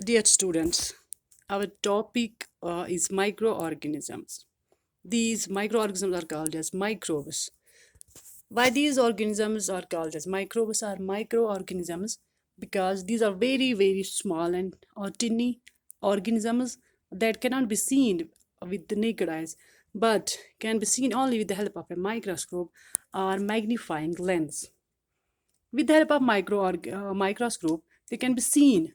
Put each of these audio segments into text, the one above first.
Dear students, our topic is microorganisms. These microorganisms are called as microbes. Why these organisms are called as microbes or microorganisms? Because these are very, very small and or tiny organisms that cannot be seen with the naked eyes, but can be seen only with the help of a microscope or magnifying lens. With the help of microscope, they can be seen.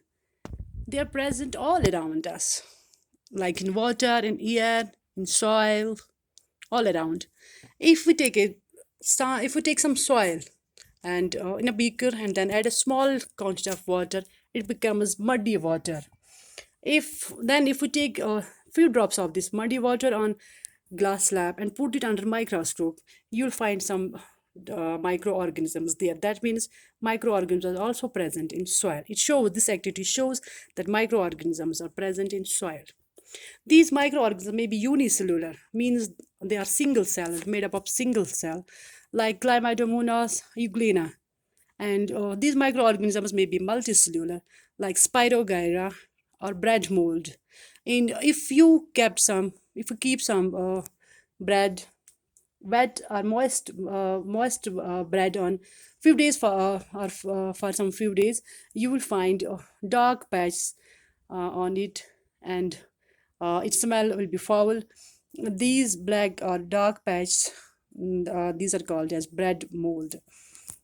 They are present all around us, like in water, in air, in soil, all around. If we take if we take some soil and in a beaker and then add a small quantity of water, it becomes muddy water. If we take a few drops of this muddy water on glass slab and put it under microscope, you'll find some microorganisms there. That means microorganisms are also present in soil. This activity shows that microorganisms are present in soil. These microorganisms may be unicellular, means they are single celled, made up of single cell, like Chlamydomonas euglena. And these microorganisms may be multicellular, like Spirogyra or bread mold. And if you keep some bread, wet or moist bread on few days for some few days, you will find dark patches on it, and its smell will be foul. These black or dark patches, these are called as bread mold.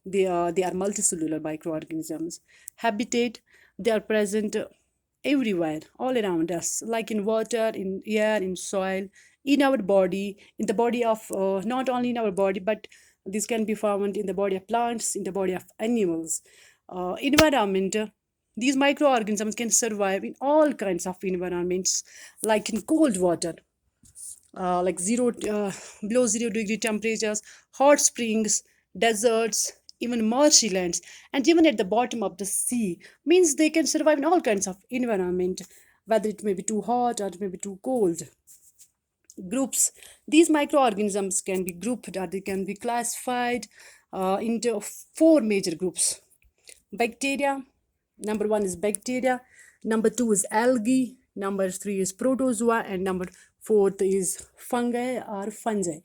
They are multicellular microorganisms. Habitat, they are present everywhere, all around us, like in water, in air, in soil, in our body, in the body of not only in our body, but this can be found in the body of plants, in the body of animals. Environment. These microorganisms can survive in all kinds of environments, like in cold water, like below 0 degree temperatures, hot springs, deserts, even marshy lands, and even at the bottom of the sea. Means they can survive in all kinds of environment, whether it may be too hot or it may be too cold. Groups. These microorganisms can be grouped or they can be classified into four major groups. Bacteria, number one is bacteria, number two is algae, number three is protozoa, and number fourth is fungi or fungi.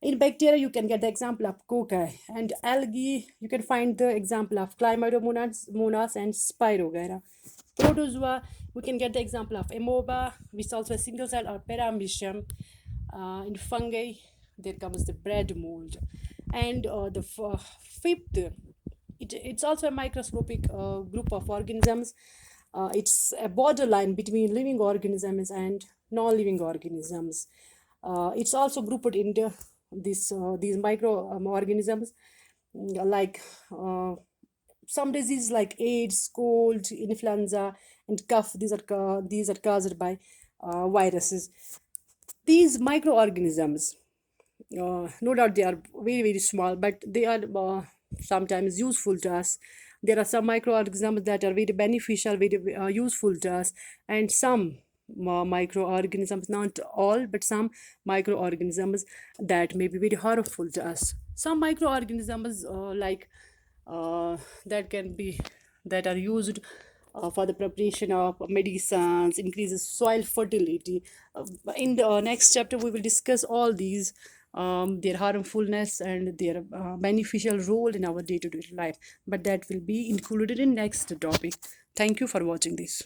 In bacteria, you can get the example of cocci, and algae, you can find the example of Chlamydomonas and Spirogyra. Protozoa, we can get the example of amoeba, which is also a single cell, or paramecium. In fungi, there comes the bread mold. And the fifth, it's also a microscopic group of organisms. It's a borderline between living organisms and non-living organisms. It's also grouped into these microorganisms, like some diseases like AIDS, cold, influenza, and cough. These are caused by viruses. These microorganisms, no doubt they are very, very small, but they are sometimes useful to us. There are some microorganisms that are very beneficial, very useful to us, and some microorganisms, not all, but some microorganisms that may be very harmful to us. Some microorganisms that can be that are used for the preparation of medicines, increases soil fertility. In the next chapter, we will discuss all these, their harmfulness and their beneficial role in our day-to-day life. But that will be included in next topic. Thank you for watching this.